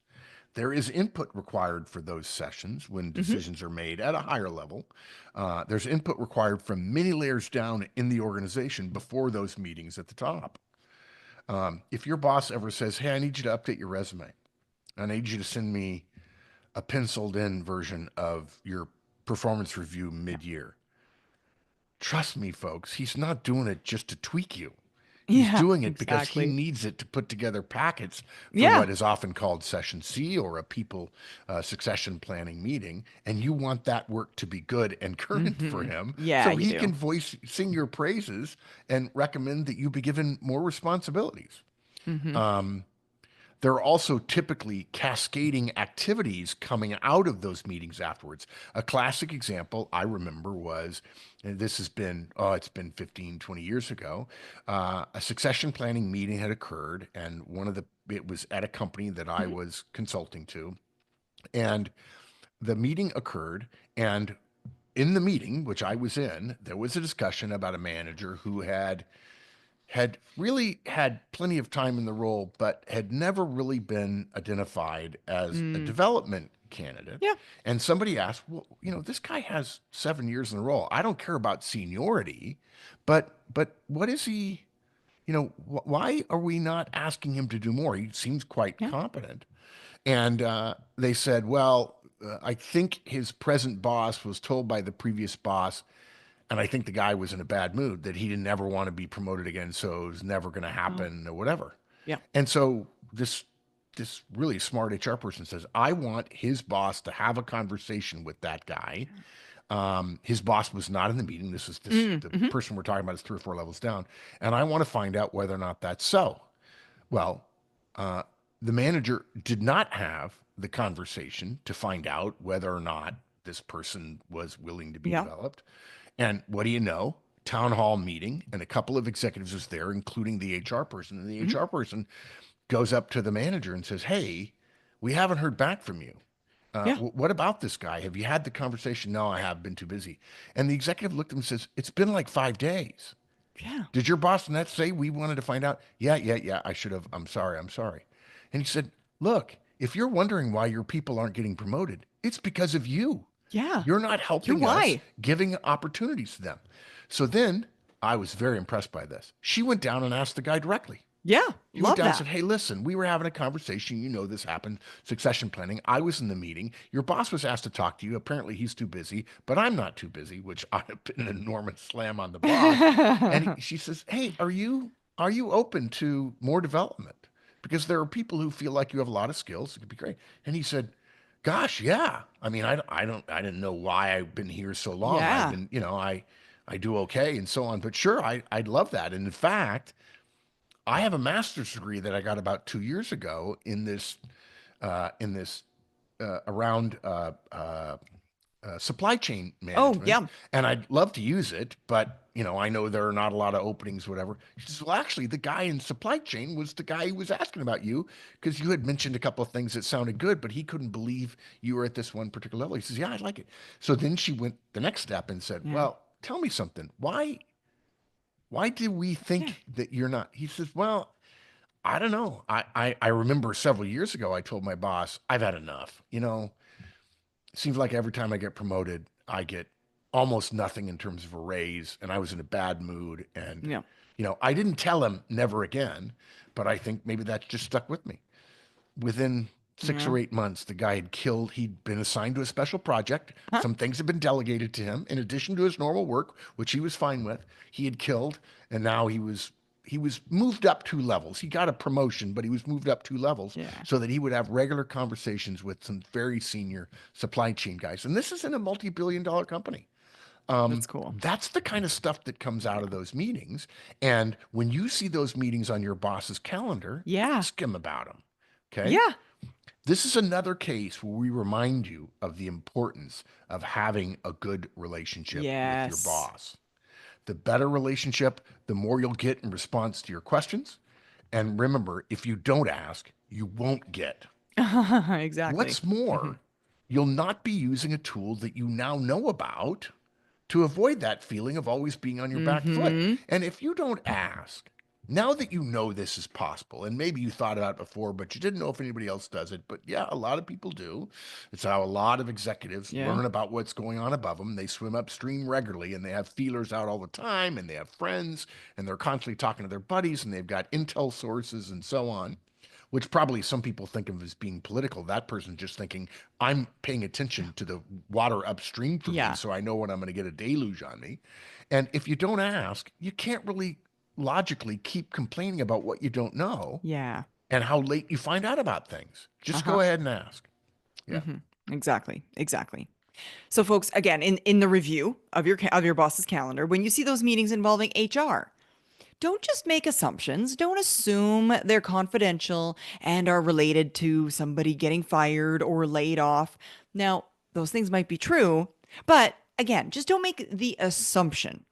There is input required for those sessions when Hmm. decisions are made at a higher level. There's input required from many layers down in the organization before those meetings at the top. If your boss ever says, "Hey, I need you to update your resume, I need you to send me a penciled in version of your performance review Yeah. mid year," trust me, folks, he's not doing it just to tweak you. He's Yeah, doing it because he exactly. needs it to put together packets for Yeah. what is often called session C or a people succession planning meeting. And you want that work to be good and current for Hmm. him Yeah, so you he do. can sing your praises and recommend that you be given more responsibilities. Hmm. Um, there are also typically cascading activities coming out of those meetings afterwards. A classic example I remember was, and this has been, oh, it's been 15, 20 years ago, a succession planning meeting had occurred, and it was at a company that I Hmm. was consulting to. And the meeting occurred, and in the meeting, which I was in, there was a discussion about a manager who had really had plenty of time in the role, but had never really been identified as a Mm. development candidate. Yeah. And somebody asked, well, this guy has 7 years in the role. I don't care about seniority, but what is he? Why are we not asking him to do more? He seems quite Yeah. competent. And they said, well, I think his present boss was told by the previous boss, and I think the guy was in a bad mood that he didn't ever want to be promoted again, so it was never going to Oh, happen or whatever. yeah. And so this really smart HR person says, I want his boss to have a conversation with that guy. His boss was not in the meeting. This is this Mm. the Hmm. person we're talking about is 3 or 4 levels down, and I want to find out whether or not that's so. Well, uh, the manager did not have the conversation to find out whether or not this person was willing to be Yeah. developed. And what do you know? Town hall meeting, and a couple of executives was there, including the HR person. And the Hmm. HR person goes up to the manager and says, "Hey, we haven't heard back from you. Yeah. What about this guy? Have you had the conversation?" "No, I have been too busy." And the executive looked at him and says, "It's been like 5 days. Yeah. Did your boss net say we wanted to find out?" "Yeah, yeah, yeah. I should have. I'm sorry. I'm sorry." And he said, "Look, if you're wondering why your people aren't getting promoted, it's because of you. Yeah. You're not You're helping us, why. giving opportunities to them." So then I was very impressed by this. She went down and asked the guy directly. Yeah. She went Love down and that. said, "Hey, listen, we were having a conversation. You know, this happened, succession planning. I was in the meeting. Your boss was asked to talk to you. Apparently, he's too busy, but I'm not too busy," which I have been an enormous slam on the boss. And she says, "Hey, are you open to more development? Because there are people who feel like you have a lot of skills. It could be great." And he said, "Gosh, yeah. I mean, I didn't know why I've been here so long. I've Yeah. been, I do okay and so on. But sure, I'd love that. And in fact, I have a master's degree that I got about 2 years ago in this around supply chain Oh, management, yeah. and I'd love to use it, but I know there are not a lot of openings, whatever." She says, "Well, actually, the guy in supply chain was the guy who was asking about you because you had mentioned a couple of things that sounded good, but he couldn't believe you were at this one particular level." He says, "Yeah, I like it." So then she went the next step and said, Yeah. "Well, tell me something. Why do we Yeah. think that you're not?" He says, "Well, I don't know. I remember several years ago, I told my boss, I've had enough. It seems like every time I get promoted, I get almost nothing in terms of a raise, and I was in a bad mood. And, Yeah. I didn't tell him never again, but I think maybe that's just stuck with me. Within six Yeah. or 8 months, the guy he'd been assigned to a special project. Huh? Some things had been delegated to him in addition to his normal work, which he was fine with. He had killed, and now he was moved up 2 levels. He got a promotion, but he was moved up 2 levels Yeah. so that he would have regular conversations with some very senior supply chain guys. And this is in a multi-billion-dollar company. That's cool. That's the kind of stuff that comes out of Yeah. those meetings. And when you see those meetings on your boss's calendar, Yeah. ask him about them. Okay. Yeah. This is another case where we remind you of the importance of having a good relationship with your Yes. boss. The better relationship, the more you'll get in response to your questions. And remember, if you don't ask, you won't get. Exactly. What's Hmm. more, you'll not be using a tool that you now know about to avoid that feeling of always being on your back foot. Mm-hmm. And if you don't ask, now that you know this is possible, and maybe you thought about it before, but you didn't know if anybody else does it, but yeah, a lot of people do. It's how a lot of executives Yeah. learn about what's going on above them. They swim upstream regularly and they have feelers out all the time and they have friends and they're constantly talking to their buddies and they've got intel sources and so on, which probably some people think of as being political. That person's just thinking, I'm paying attention to the water upstream for me, Yeah. so I know when I'm going to get a deluge on me. And if you don't ask, you can't really logically keep complaining about what you don't know Yeah. and how late you find out about things. Just Uh-huh. go ahead and ask. Yeah. Mm-hmm. Exactly. Exactly. So folks, again, in the review of your boss's calendar, when you see those meetings involving HR, don't just make assumptions. Don't assume they're confidential and are related to somebody getting fired or laid off. Now, those things might be true, but again, just don't make the assumption.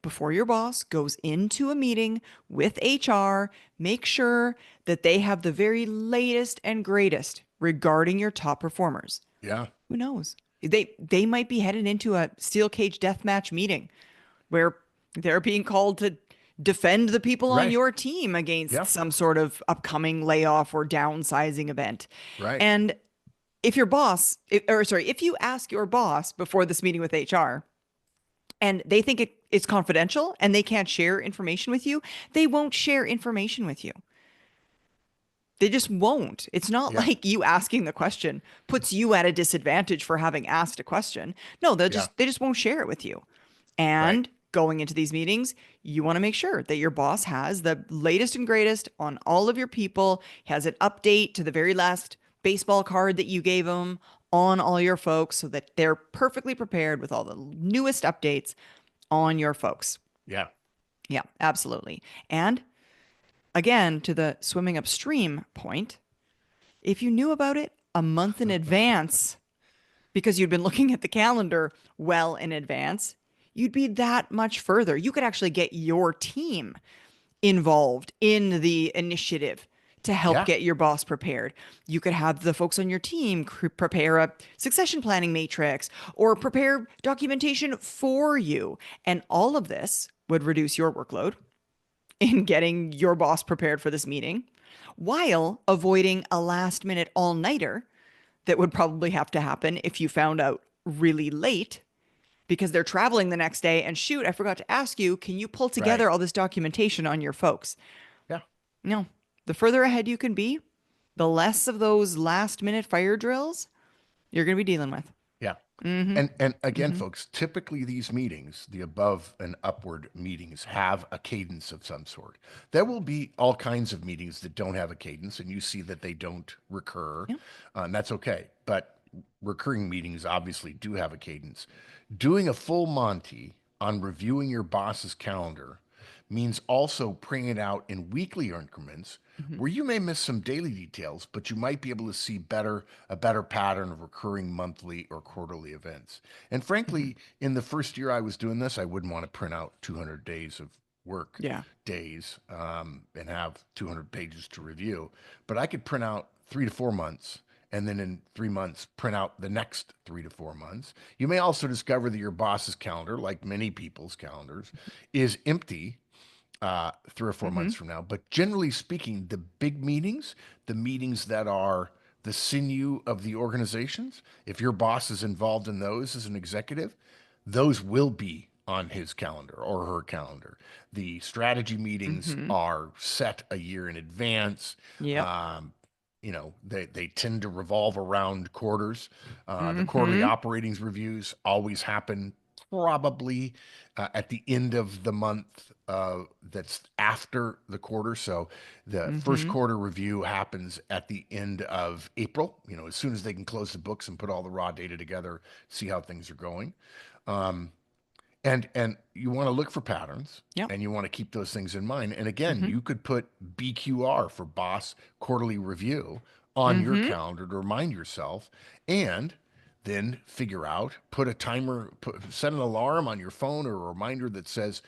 Before your boss goes into a meeting with HR, make sure that they have the very latest and greatest regarding your top performers. Yeah. Who knows? They might be headed into a steel cage deathmatch meeting where they're being called to defend the people on Right. your team against Yeah. some sort of upcoming layoff or downsizing event. Right. And if you ask your boss before this meeting with HR and they think it's confidential and they can't share information with you, they won't share information with you. They just won't. It's not Yeah. like you asking the question puts you at a disadvantage for having asked a question. No, Yeah. they just won't share it with you. Right. And going into these meetings, you want to make sure that your boss has the latest and greatest on all of your people, has an update to the very last baseball card that you gave them on all your folks so that they're perfectly prepared with all the newest updates on your folks. Yeah. Yeah, absolutely. And again, to the swimming upstream point, if you knew about it a month in advance, because you'd been looking at the calendar well in advance, you'd be that much further. You could actually get your team involved in the initiative to help Yeah. get your boss prepared. You could have the folks on your team prepare a succession planning matrix or prepare documentation for you. And all of this would reduce your workload in getting your boss prepared for this meeting while avoiding a last minute all nighter that would probably have to happen if you found out really late because they're traveling the next day. And shoot, I forgot to ask you, can you pull Right. together all this documentation on your folks? Yeah. No, the further ahead you can be, the less of those last minute fire drills you're going to be dealing with. Yeah. Mm-hmm. And again, Mm-hmm. folks, typically these meetings, the above and upward meetings, have a cadence of some sort. There will be all kinds of meetings that don't have a cadence, and you see that they don't recur, Yeah. and that's okay. But recurring meetings obviously do have a cadence. Doing a full Monty on reviewing your boss's calendar means also praying it out in weekly increments Mm-hmm. where you may miss some daily details, but you might be able to see a better pattern of recurring monthly or quarterly events. And Mm-hmm. frankly, in the first year I was doing this, I wouldn't want to print out 200 days of work Yeah. days and have 200 pages to review, but I could print out 3 to 4 months and then in 3 months print out the next 3 to 4 months. You may also discover that your boss's calendar, like many people's calendars, is empty 3 or 4 months Mm-hmm. from now. But generally speaking, the big meetings, the meetings that are the sinew of the organizations, if your boss is involved in those as an executive, those will be on his calendar or her calendar. The strategy meetings Mm-hmm. are set a year in advance. Yep. Um, they tend to revolve around quarters. The quarterly Mm-hmm. operating reviews always happen probably at the end of the month that's after the quarter. So the first Mm-hmm. quarter review happens at the end of April, as soon as they can close the books and put all the raw data together, see how things are going. Um, and you want to look for patterns Yep. and you want to keep those things in mind. And again, Mm-hmm. you could put BQR for boss quarterly review on your Mm-hmm. calendar to remind yourself and then figure out, put a timer, set an alarm on your phone or a reminder that says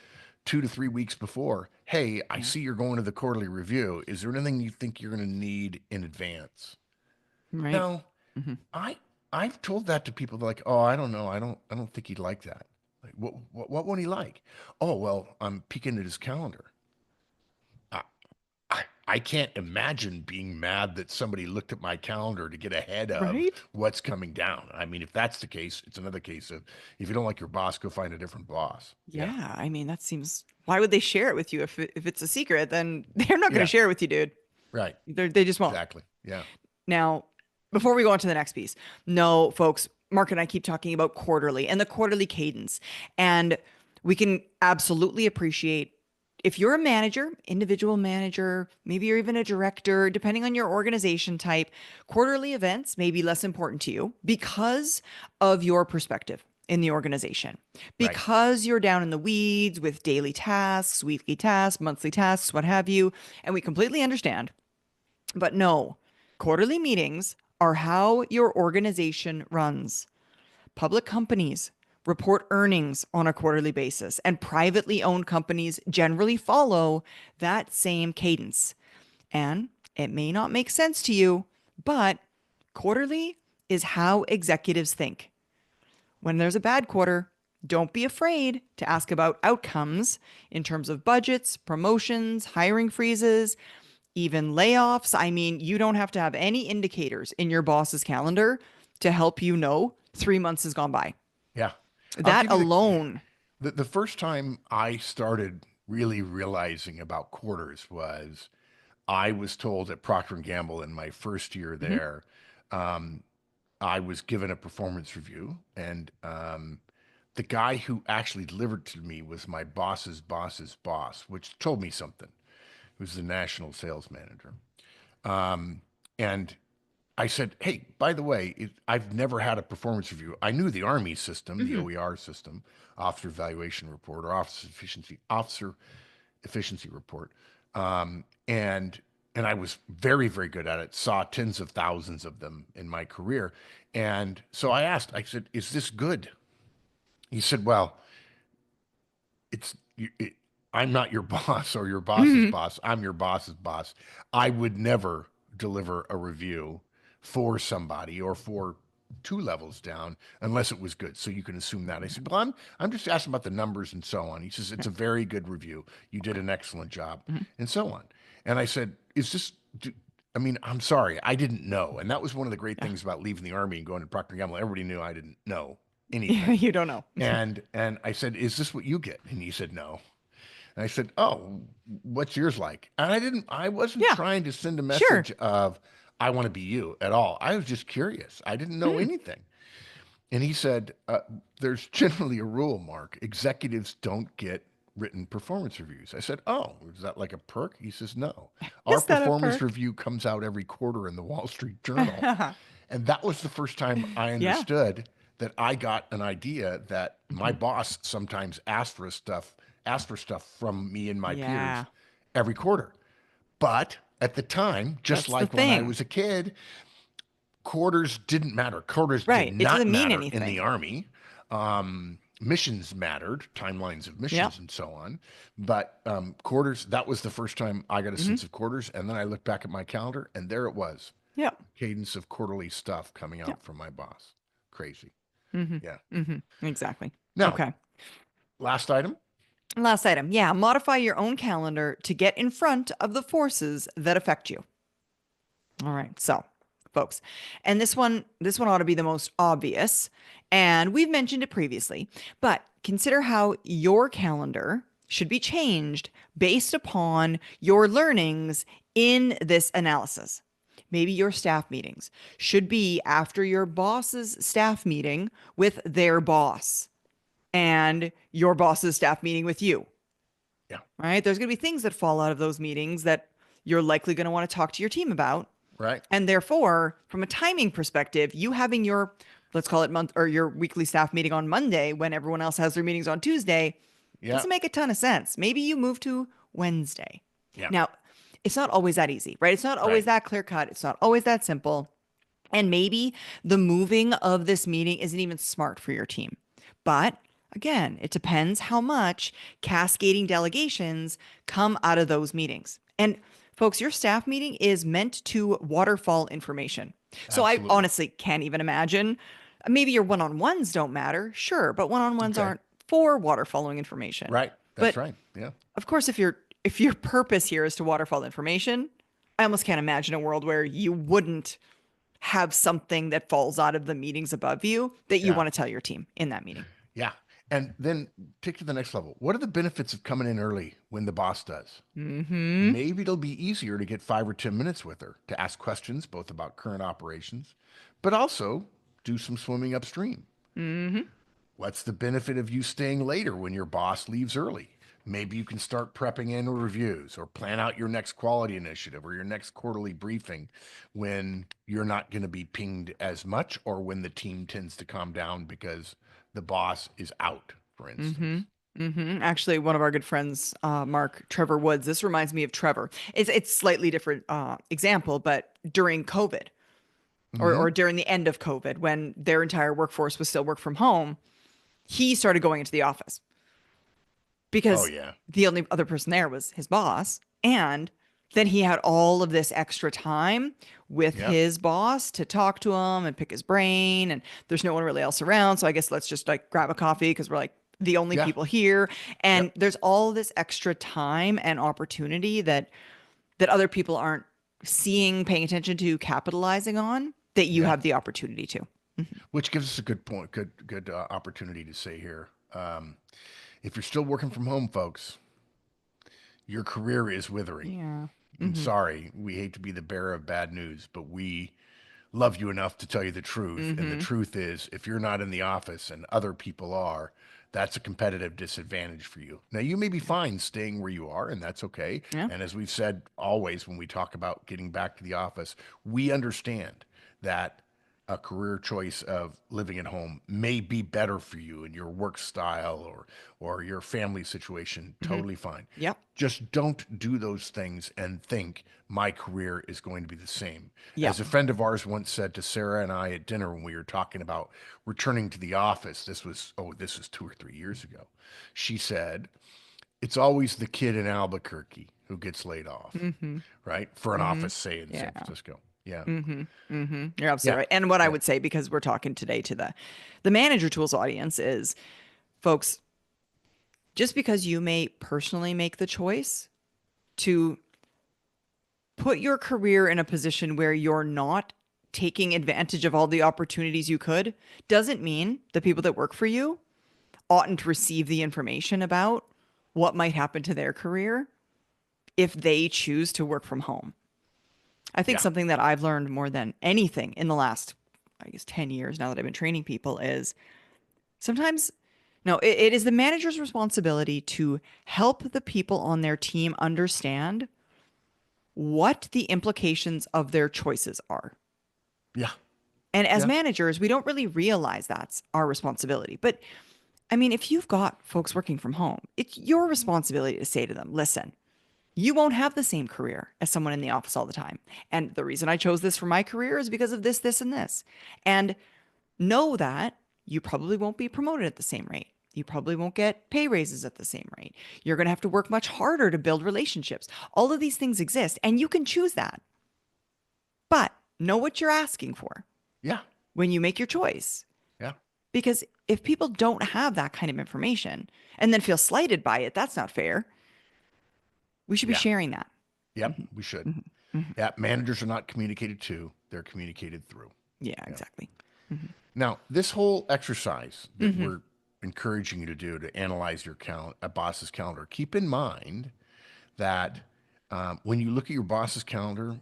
2 to 3 weeks before, hey, I Yeah. see you're going to the quarterly review. Is there anything you think you're going to need in advance? Right. Now, Mm-hmm. I I've told that to people. They're like, "Oh, I don't know. I don't think he'd like that." Like, what won't he like? Oh, well, I'm peeking at his calendar. I, I can't imagine being mad that somebody looked at my calendar to get ahead of Right? what's coming down. I mean, if that's the case, it's another case of if you don't like your boss, go find a different boss. Yeah. Yeah, I mean, that seems, why would they share it with you if it's a secret? Then they're not going to Yeah. share it with you, dude. Right. They just won't. Exactly. Yeah. Now, before we go on to the next piece, no, folks, Mark and I keep talking about quarterly and the quarterly cadence. And we can absolutely appreciate if you're a manager, individual manager, maybe you're even a director, depending on your organization type, quarterly events may be less important to you because of your perspective in the organization. Right. Because you're down in the weeds with daily tasks, weekly tasks, monthly tasks, what have you. And we completely understand. But no, quarterly meetings are how your organization runs. Public companies report earnings on a quarterly basis, and privately owned companies generally follow that same cadence. And it may not make sense to you, but quarterly is how executives think. When there's a bad quarter, don't be afraid to ask about outcomes in terms of budgets, promotions, hiring freezes, even layoffs. I mean, you don't have to have any indicators in your boss's calendar to help you know 3 months has gone by. Yeah. I'll That give you alone. the first time I started really realizing about quarters was I was told at Procter and Gamble in my first year Mhm, there, um, I was given a performance review, and the guy who actually delivered to me was my boss's boss's boss, which told me something. He was the national sales manager. And I said, "Hey, by the way, I've never had a performance review. I knew the Army system, the mhm. OER system, Officer Evaluation Report or Officer Efficiency Report, and I was very very good at it. Saw tens of thousands of them in my career, and so I asked. I said, "Is this good?" He said, "Well, it's I'm not your boss or your boss's Mhm. boss. I'm your boss's boss. I would never deliver a review for somebody or for two levels down unless it was good. So you can assume that." I said, "Well, I'm just asking about the numbers and so on." He says, "It's a very good review. You did an excellent job," Mhm. and so on. And I said, "Is this?" I mean, I'm sorry, I didn't know, and that was one of the great Yeah. things about leaving the Army and going to Procter& Gamble. Everybody knew I didn't know Yeah, anything. you don't know. And I said, "Is this what you get?" And he said, "No." And I said, "Oh, what's yours like?" And I wasn't Yeah, trying to send a sure. message of I want to be you at all. I was just curious. I didn't know Mm. anything. And he said, "There's generally a rule, Mark. Executives don't get written performance reviews." I said, "Oh, is that like a perk?" He says, "No. Our Is that a performance perk? review comes out every quarter in the Wall Street Journal." And that was the first time I Yeah. understood that I got an idea that my Mhm. boss sometimes asked for stuff from me and my peers Yeah, every quarter. But at the time, just that's the like when I thing. was a kid, quarters didn't matter. Quarters did Right. It not doesn't mean matter in the anything. Army. Missions mattered, timelines of Yep. missions and so on. But quarters, that was the first time I got a Hmm. sense of quarters. And then I looked back at my calendar and there it was, Yep. cadence of quarterly stuff coming Yep. out from my boss. Crazy. Hmm. Yeah. Hmm. Exactly. Now, Okay. last item. Last item. Yeah. Modify your own calendar to get in front of the forces that affect you. All right. So, folks, and this one ought to be the most obvious, and we've mentioned it previously, but consider how your calendar should be changed based upon your learnings in this analysis. Maybe your staff meetings should be after your boss's staff meeting with their boss and your boss's staff meeting with you, Yeah. right? There's going to be things that fall out of those meetings that you're likely going to want to talk to your team about. Right. And therefore, from a timing perspective, you having your, let's call it month or your weekly staff meeting on Monday when everyone else has their meetings on Tuesday Yeah. doesn't make a ton of sense. Maybe you move to Wednesday. Yeah. Now, it's not always that easy, right? It's not always Right. that clear cut. It's not always that simple. And maybe the moving of this meeting isn't even smart for your team. But again, it depends how much cascading delegations come out of those meetings. And folks, your staff meeting is meant to waterfall information. So I Absolutely. honestly can't even imagine. Maybe your one-on-ones don't matter, sure, but one-on-ones Okay. aren't for water following information. Right. That's But right. Yeah. of course, if your purpose here is to waterfall information, I almost can't imagine a world where you wouldn't have something that falls out of the meetings above you that you Yeah. want to tell your team in that meeting. Yeah. And then take it to the next level. What are the benefits of coming in early when the boss does? Mm-hmm. Maybe it'll be easier to get 5 or 10 minutes with her to ask questions both about current operations, but also do some swimming upstream. Mm-hmm. What's the benefit of you staying later when your boss leaves early? Maybe you can start prepping annual reviews or plan out your next quality initiative or your next quarterly briefing when you're not going to be pinged as much or when the team tends to calm down because the boss is out, for Mm-hmm. instance. Mm-hmm. Actually, one of our good friends, Mark Trevor Woods, this reminds me of Trevor. It's slightly different example, but during COVID Hmm. or during the end of COVID, when their entire workforce was still work from home, he started going into the office Oh, because yeah. the only other person there was his boss. And then he had all of this extra time with Yep. his boss to talk to him and pick his brain. And there's no one really else around. So I guess let's just like grab a coffee because we're like the only Yeah. people here. And Yep. there's all this extra time and opportunity that other people aren't seeing, paying attention to, capitalizing on that you Yeah. have the opportunity to. Which gives us a good point, good opportunity to say here. If you're still working from home, folks, your career is withering. Yeah. And Mm-hmm. sorry, we hate to be the bearer of bad news, but we love you enough to tell you the truth. And the Mm-hmm. truth is, if you're not in the office and other people are, that's a competitive disadvantage for you. Now, you may be fine staying where you are, and that's okay. Yeah. And as we've said always when we talk about getting back to the office, we understand that a career choice of living at home may be better for you in your work style or your family situation. Mm-hmm. Totally fine. Yep. Just don't do those things and think my career is going to be the same. As Yep. a friend of ours once said to Sarah and I at dinner when we were talking about returning to the office, this was 2 or 3 years ago. She said, "It's always the kid in Albuquerque who gets laid off, Mm-hmm. right? For an Mm-hmm. office, say in Yeah. San Francisco." Yeah. Mm-hmm. Mm-hmm. You're absolutely Yeah. right. And what I Yeah. would say, because we're talking today to the manager tools audience, is folks, just because you may personally make the choice to put your career in a position where you're not taking advantage of all the opportunities you could, doesn't mean the people that work for you oughtn't receive the information about what might happen to their career if they choose to work from home. I think Yeah. something that I've learned more than anything in the last, I guess, 10 years now that I've been training people is sometimes, no, it is the manager's responsibility to help the people on their team understand what the implications of their choices are. Yeah. And as Yeah. managers, we don't really realize that's our responsibility. But I mean, if you've got folks working from home, it's your responsibility to say to them, listen, you won't have the same career as someone in the office all the time. And the reason I chose this for my career is because of this, this, and this. And know that you probably won't be promoted at the same rate. You probably won't get pay raises at the same rate. You're going to have to work much harder to build relationships. All of these things exist, and you can choose that. But know what you're asking for Yeah. when you make your choice. Yeah. Because if people don't have that kind of information and then feel slighted by it, that's not fair. We should be Yeah. sharing that. Yep. We should. Mhm, mhm. Yeah. Managers are not communicated to, they're communicated through. Yeah, Yeah. exactly. Mhm, Now, this whole exercise that mhm, we're encouraging you to do to analyze your a boss's calendar, keep in mind that when you look at your boss's calendar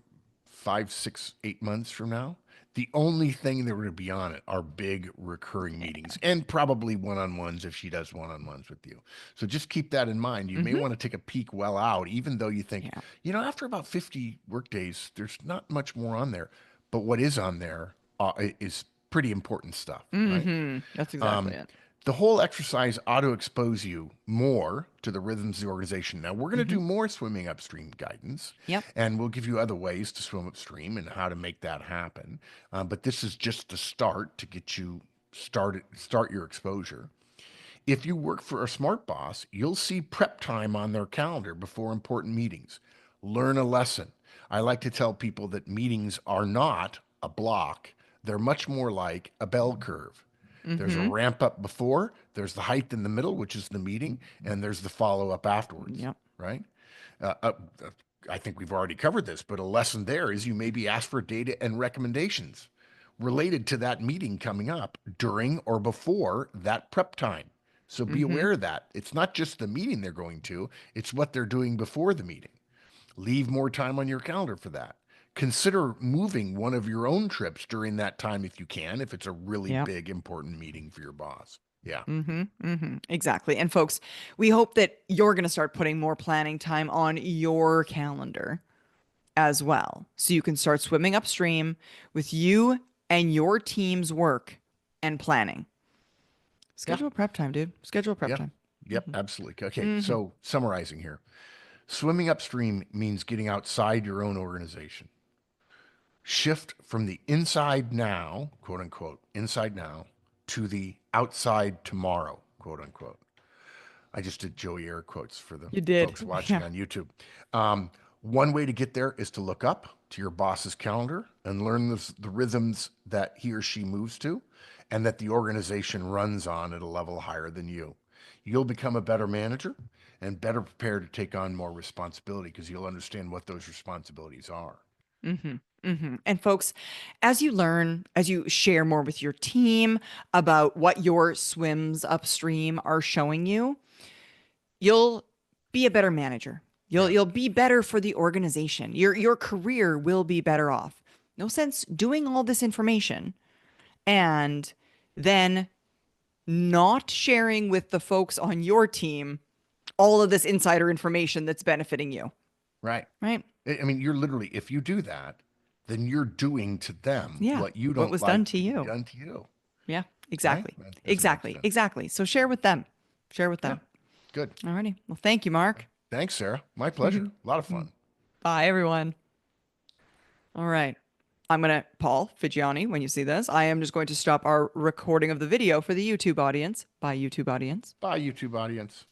5, 6, 8 months from now, the only thing that are going to be on it are big recurring meetings and probably one-on-ones if she does one-on-ones with you. So just keep that in mind. You may mhm. want to take a peek well out, even though you think, Yeah. after about 50 work days, there's not much more on there. But what is on there is pretty important stuff, right? That's exactly Um, it. the whole exercise ought to expose you more to the rhythms of the organization. Now, we're going to Mhm. do more swimming upstream guidance, Yep. and we'll give you other ways to swim upstream and how to make that happen. But this is just the start to get you start your exposure. If you work for a smart boss, you'll see prep time on their calendar before important meetings. Learn a lesson. I like to tell people that meetings are not a block. They're much more like a bell curve. There's a Mm-hmm. ramp up before, there's the height in the middle, which is the meeting, and there's the follow up afterwards, Yep. right? Uh, uh, uh, I think we've already covered this, but a lesson there is you maybe ask for data and recommendations related to that meeting coming up during or before that prep time. So be Mm-hmm. aware of that. It's not just the meeting they're going to, it's what they're doing before the meeting. Leave more time on your calendar for that. Consider moving one of your own trips during that time if you can, if it's a really Yep. big, important meeting for your boss. Yeah. Mm-hmm. Mm-hmm. Exactly. And folks, we hope that you're going to start putting more planning time on your calendar as well. So you can start swimming upstream with you and your team's work and planning. Yeah. Schedule prep time, dude. Schedule prep Yeah. time. Yep. Absolutely. Okay. Mm-hmm. So, summarizing here, swimming upstream means getting outside your own organization. Shift from the inside now, quote unquote, inside now to the outside tomorrow, quote unquote. I just did Joey air quotes for the You did. folks watching Yeah. on YouTube. One way to get there is to look up to your boss's calendar and learn the rhythms that he or she moves to and that the organization runs on at a level higher than you. You'll become a better manager and better prepared to take on more responsibility because you'll understand what those responsibilities are. Mm-hmm. Mm-hmm. And folks, as you learn, as you share more with your team about what your swims upstream are showing you, you'll be a better manager. You'll Yeah. you'll be better for the organization. Your career will be better off. No sense doing all this information and then not sharing with the folks on your team all of this insider information that's benefiting you, Right. right? I mean, you're literally, if you do that, then you're doing to them Yeah. what you What don't was done like to to be you. done to you. Yeah, Right? exactly. As an Exactly. accident. Exactly. So share with them. Share with Yeah. them. Good. Alrighty. Well, thank you, Mark. Thanks, Sarah. My pleasure. A lot of fun. Bye, everyone. All right. I'm going to, Paul Figiani, when you see this, I am just going to stop our recording of the video for the YouTube audience. Bye, YouTube audience. Bye, YouTube audience.